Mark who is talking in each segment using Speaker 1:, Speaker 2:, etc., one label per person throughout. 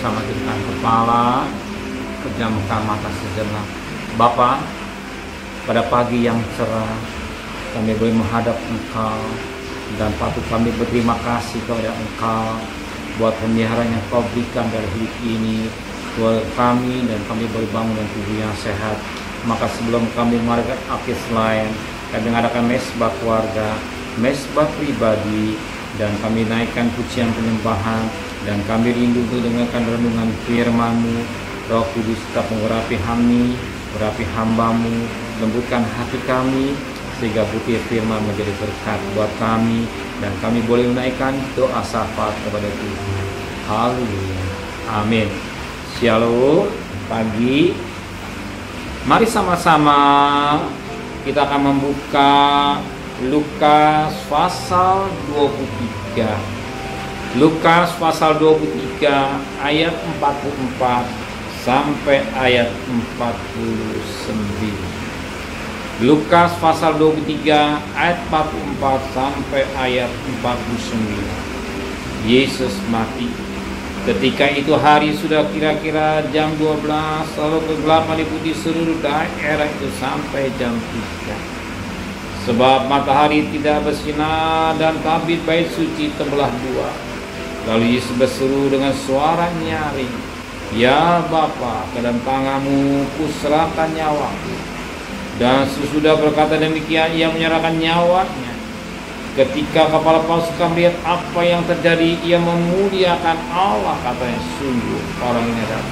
Speaker 1: bersama dengan kepala, pejamkan mata sejenak. Bapa, pada pagi yang cerah kami boleh menghadap Engkau, dan patut kami berterima kasih kepada Engkau buat pemeliharaan yang Kau berikan dari hidup ini buat kami, dan kami boleh bangun dengan tubuh yang sehat. Maka sebelum kami mengadakan akis lain, kami mengadakan mesbah keluarga, mesbah pribadi, dan kami naikkan pujian penyembahan, dan kami rindu untuk dengarkan renungan firman-Mu. Roh Kudus tetap mengurapi kami, urapi hamba-Mu, lembutkan hati kami, sehingga butir firman menjadi berkat buat kami, dan kami boleh menaikkan doa syafaat kepada Tuhan. Haleluya. Amin. Shalom. Pagi. Mari sama-sama kita akan membuka Lukas pasal 23. Lukas pasal 23 ayat 44 sampai ayat 49. Lukas pasal 23 ayat 44 sampai ayat 49. Yesus mati. Ketika itu hari sudah kira-kira jam 12, lalu kegelapan meliputi seluruh daerah itu sampai jam 3. Sebab matahari tidak bersinar dan tabit bait suci terbelah dua. Lalu Yesus berseru dengan suara nyaring, "Ya Bapa, ke dalam tangan-Mu kuserahkan nyawaku." Dan sesudah berkata demikian, Ia menyerahkan nyawanya. Ketika kepala palsu melihat apa yang terjadi, ia memuliakan Allah, katanya, "Sungguh orang ini adalah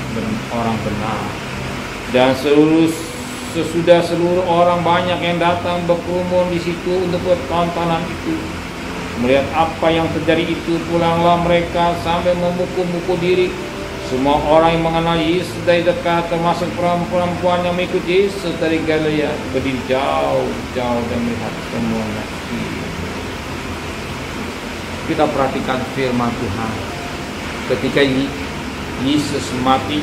Speaker 1: orang benar." Dan sesudah seluruh orang banyak yang datang berkerumun di situ untuk tontonan itu, melihat apa yang terjadi itu, pulanglah mereka sampai memukul-mukul diri. Semua orang yang mengenal Yesus dari dekat, termasuk perempuan yang mengikut Yesus dari Galilea, berdiri jauh-jauh dan melihat semuanya. Kita perhatikan firman Tuhan. Ketika Yesus mati,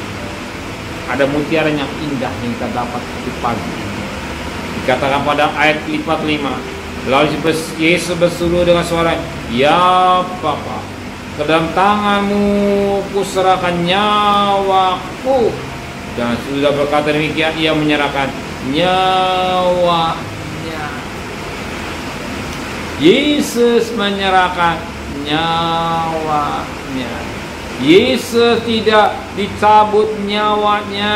Speaker 1: ada mutiara yang indah yang kita dapat di pagi ini. Dikatakan pada ayat 45, lalu Yesus berseru dengan suara, "Ya Bapa, ke dalam tangan-Mu kuserahkan nyawaku." Dan sudah berkata demikian, Ia menyerahkan nyawanya. Yesus menyerahkan nyawanya. Yesus tidak dicabut nyawanya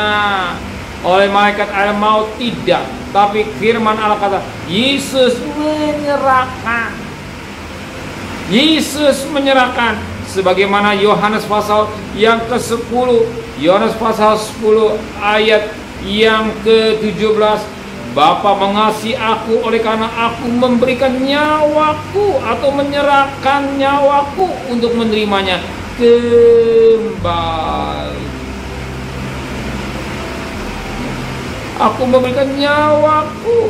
Speaker 1: oleh malaikat air maut, tidak. Tapi firman Allah kata, Yesus menyerahkan. Yesus menyerahkan. Sebagaimana Yohanes pasal yang ke-10, Yohanes pasal 10 ayat yang ke-17, "Bapa mengasihi aku oleh karena aku memberikan nyawaku," atau menyerahkan nyawaku untuk menerimanya kembali. Aku memberikan nyawaku.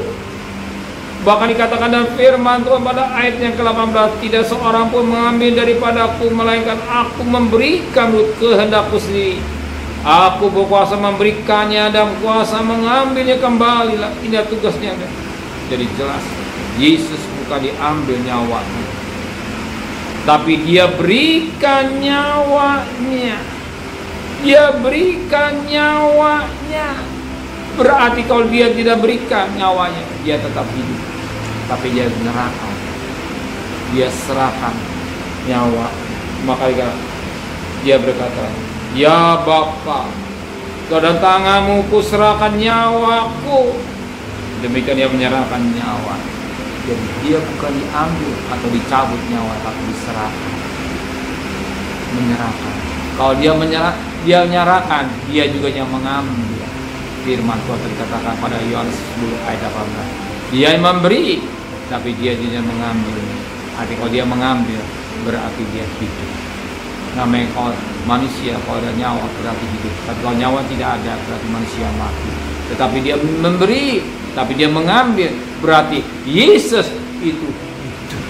Speaker 1: Bahkan dikatakan dalam firman Tuhan pada ayat yang ke-18, "Tidak seorang pun mengambil daripadaku, melainkan aku memberikan menurut kehendakku sendiri. Aku berkuasa memberikannya dan kuasa mengambilnya kembali." Ini tugasnya. Jadi jelas, Yesus bukan diambil nyawanya, tapi Dia berikan nyawanya. Dia berikan nyawanya. Berarti kalau Dia tidak berikan nyawanya, Dia tetap hidup, tapi Dia menyerahkan. Dia serahkan nyawa. Maka Dia berkata, "Ya Bapa, ke dalam tangan-Mu kuserahkan nyawaku." Demikian Dia menyerahkan nyawa. Jadi Dia bukan diambil atau dicabut nyawa, tapi diserahkan. Menyerahkan. Kalau Dia menyerahkan, Dia juga yang mengambil. Firman Tuhan dikatakan pada Yohanes 10 ayat 18. Dia yang memberi, tapi Dia juga yang mengambil. Artinya kalau Dia mengambil, berarti Dia hidup. Namanya kalau manusia, kalau ada nyawa berarti hidup. Tapi kalau nyawa tidak ada, berarti manusia mati. Tetapi Dia memberi, tapi Dia mengambil, berarti Yesus itu hidup.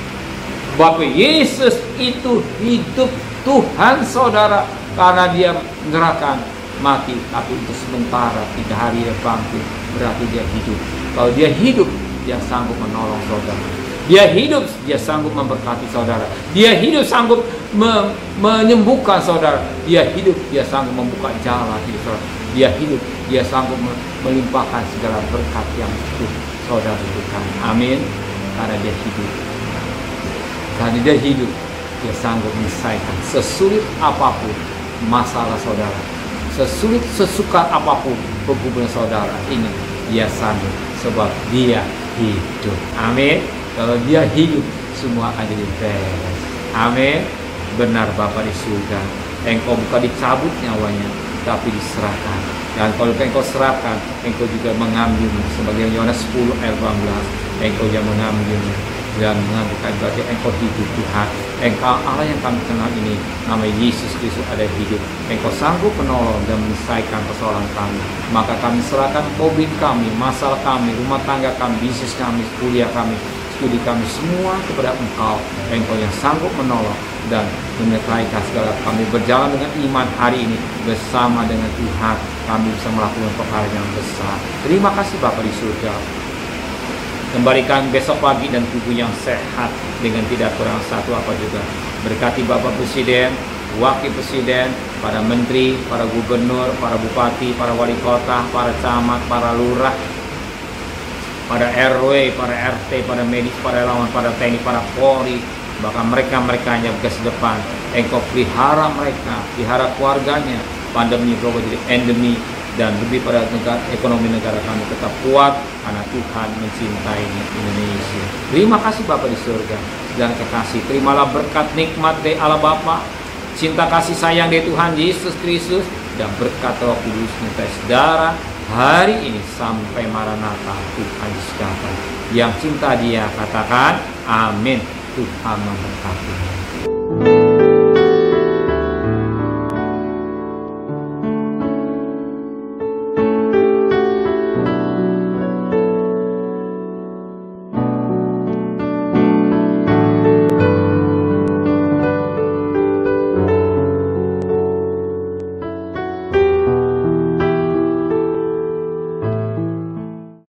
Speaker 1: Bapak, Yesus itu hidup. Tuhan saudara, karena Dia menyerahkan, mati, tapi untuk sementara, 3 hari Dia bangkit, berarti Dia hidup. Kalau Dia hidup, Dia sanggup menolong saudara. Dia hidup, dia sanggup memberkati saudara. Dia hidup, sanggup menyembuhkan saudara. Dia hidup, dia sanggup membuka jalan hidup saudara. Dia hidup, dia sanggup melimpahkan segala berkat yang itu saudara butuhkan. Amin. Karena dia hidup. Karena dia hidup, dia sanggup menyelesaikan sesulit apapun masalah saudara. Sesulit, sesukar apapun hubungan saudara. Ingat, dia sanggup sebab dia hidup. Amin. Kalau dia hidup, semua ada di beres. Amin. Benar Bapa di surga, engkau bukan dicabut nyawanya, tapi diserahkan. Dan kalau engkau serahkan, engkau juga mengambilnya. Sebagai Yohanes 10 ayat 18, engkau yang mengambilnya dan mengambilkan. Berarti engkau hidup Tuhan. Engkau Allah yang kami kenal ini, nama Yesus Kristus ada hidup. Engkau sanggup menolong dan menyelesaikan persoalan kami. Maka kami serahkan COVID kami, masalah kami, rumah tangga kami, bisnis kami, kuliah kami, studi kami semua kepada Engkau. Engkau yang sanggup menolong dan menyelesaikan segala. Kami berjalan dengan iman hari ini bersama dengan Tuhan. Kami bisa melakukan perkara yang besar. Terima kasih Bapa di surga. Kembalikan besok pagi dan tubuh yang sehat dengan tidak kurang satu apa juga. Berkati Bapak Presiden, Wakil Presiden, para menteri, para gubernur, para bupati, para wali kota, para camat, para lurah, para RW, para RT, para medis, para relawan, para TNI, para Polri, bahkan mereka-mereka yang bekas depan. Engkau pelihara mereka, pelihara keluarganya. Pandemi berubah jadi endemi, dan lebih pada ekonomi negara kami tetap kuat karena Tuhan mencintai Indonesia. Terima kasih Bapa di surga dan kekasih. Terimalah berkat nikmat dari Allah Bapa, cinta kasih sayang dari Tuhan Yesus Kristus, dan berkat Roh Kudus menyertai saudara hari ini sampai Maranatha. Tuhan Yesus datang. Yang cinta Dia katakan amin. Tuhan memberkati.